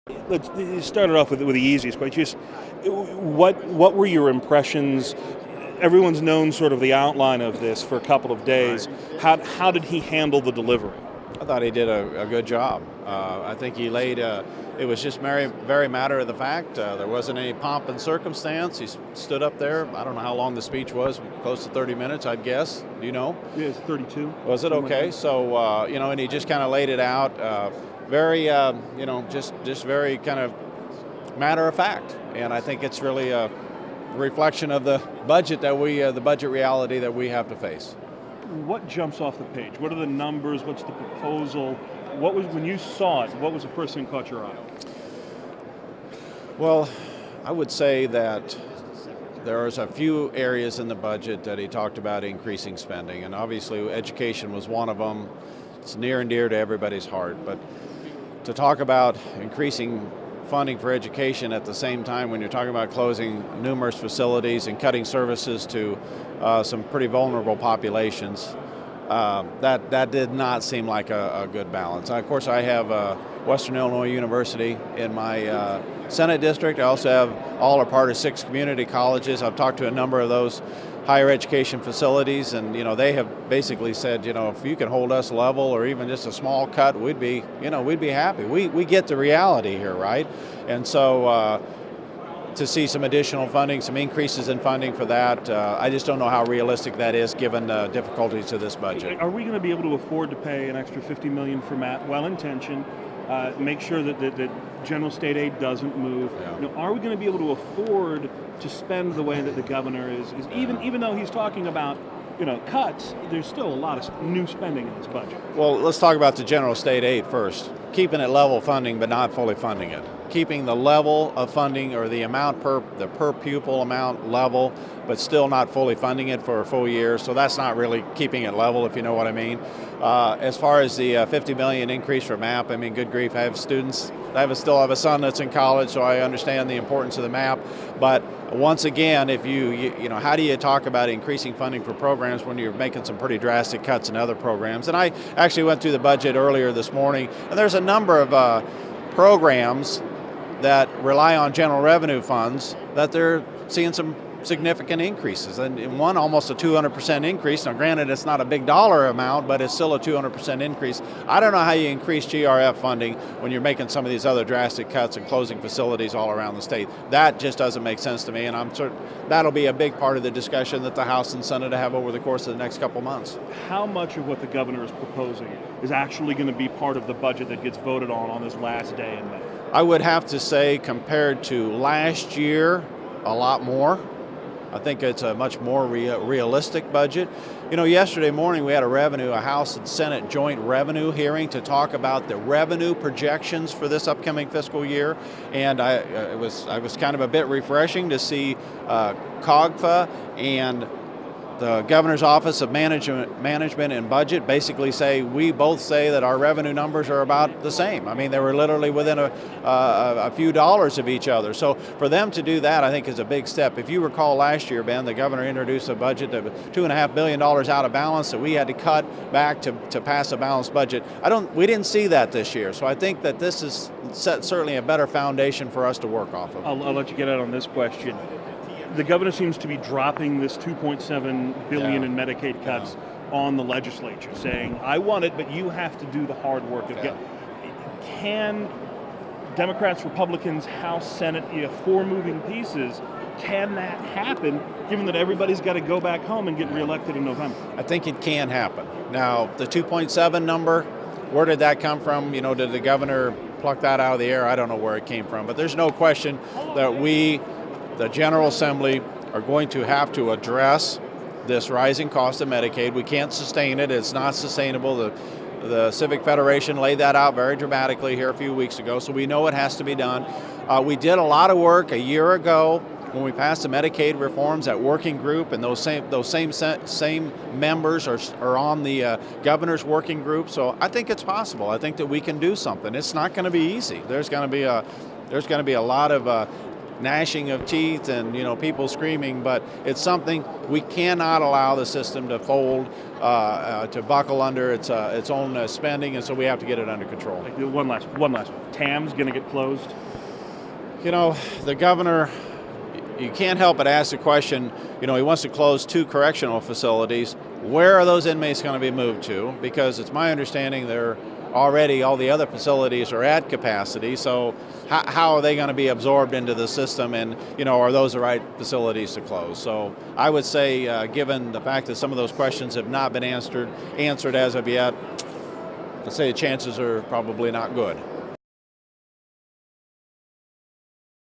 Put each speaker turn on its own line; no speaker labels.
You started off with the easiest question. Just what were your impressions? Everyone's known sort of the outline of this for a couple of days. How did he handle the delivery?
I thought he did a good job. I think he laid, it was just very matter of the fact. There wasn't any pomp and circumstance. He stood up there. I don't know how long the speech was, close to 30 minutes, I'd guess. Do you know?
Yeah, it's 32.
Was it? Okay. So, and he just kind of laid it out. Very, just very kind of matter of fact. And I think it's really a reflection of the budget the budget reality that we have to face.
What jumps off the page? What are the numbers? What's the proposal? What was, when you saw it, what was the first thing that caught your eye?
Well, I would say that there's a few areas in the budget that he talked about increasing spending, and obviously education was one of them. It's near and dear to everybody's heart, but to talk about increasing funding for education at the same time when you're talking about closing numerous facilities and cutting services to some pretty vulnerable populations, that did not seem like a good balance. Of course, I have Western Illinois University in my Senate district. I also have all or part of 6 community colleges. I've talked to a number of those higher education facilities, and they have basically said, if you can hold us level or even just a small cut, we'd be happy. We get the reality here, right? And so to see some additional funding, some increases in funding for that, I just don't know how realistic that is given the difficulties to this budget.
Are we going to be able to afford to pay an extra $50 million for MAP? Well-intentioned. Make sure that general state aid doesn't move.
Yeah.
Are we going to be able to afford to spend the way that the governor is even though he's talking about cuts, there's still a lot of new spending in this budget.
Well, let's talk about the general state aid first. Keeping it level funding but not fully funding it. Keeping the level of funding or the amount the per pupil amount level, but still not fully funding it for a full year. So that's not really keeping it level, if you know what I mean. As far as the $50 million increase for MAP, I mean, good grief, I have students. I still have a son that's in college, so I understand the importance of the MAP. But once again, if how do you talk about increasing funding for programs when you're making some pretty drastic cuts in other programs? And I actually went through the budget earlier this morning, and there's a number of programs that rely on general revenue funds that they're seeing some significant increases. And in one, almost a 200% increase. Now, granted, it's not a big dollar amount, but it's still a 200% increase. I don't know how you increase GRF funding when you're making some of these other drastic cuts and closing facilities all around the state. That just doesn't make sense to me, and I'm certain that'll be a big part of the discussion that the House and Senate have over the course of the next couple months.
How much of what the governor is proposing is actually going to be part of the budget that gets voted on this last day in May?
I would have to say, compared to last year, a lot more. I think it's a much more realistic budget. Yesterday morning we had a House and Senate joint revenue hearing to talk about the revenue projections for this upcoming fiscal year, and I was kind of a bit refreshing to see COGFA and the Governor's Office of Management and Budget basically we both say that our revenue numbers are about the same. I mean, they were literally within a few dollars of each other. So for them to do that, I think, is a big step. If you recall last year, Ben, the governor introduced a budget of $2.5 billion out of balance that we had to cut back to pass a balanced budget. We didn't see that this year. So I think that this is certainly a better foundation for us to work off of.
I'll let you get out on this question. The governor seems to be dropping this $2.7 billion in Medicaid cuts on the legislature, saying, I want it, but you have to do the hard work. Can Democrats, Republicans, House, Senate, 4 moving pieces, can that happen, given that everybody's got to go back home and get reelected in November?
I think it can happen. Now, the 2.7 number, where did that come from? Did the governor pluck that out of the air? I don't know where it came from, but there's no question that the General Assembly are going to have to address this rising cost of Medicaid. We can't sustain it. It's not sustainable. The Civic Federation laid that out very dramatically here a few weeks ago, so we know it has to be done. We did a lot of work a year ago when we passed the Medicaid reforms, that working group, and those same members are on the governor's working group. So I think it's possible. I think that we can do something. It's not going to be easy. There's going to be a lot of gnashing of teeth and people screaming, but it's something we cannot allow the system to fold, to buckle under its own spending, and so we have to get it under control.
One last one. TAM's going to get closed.
The governor, you can't help but ask the question, he wants to close 2 correctional facilities. Where are those inmates going to be moved to? Because it's my understanding they're already, all the other facilities are at capacity, so how are they going to be absorbed into the system, and are those the right facilities to close? So I would say, given the fact that some of those questions have not been answered as of yet, I'd say the chances are probably not good.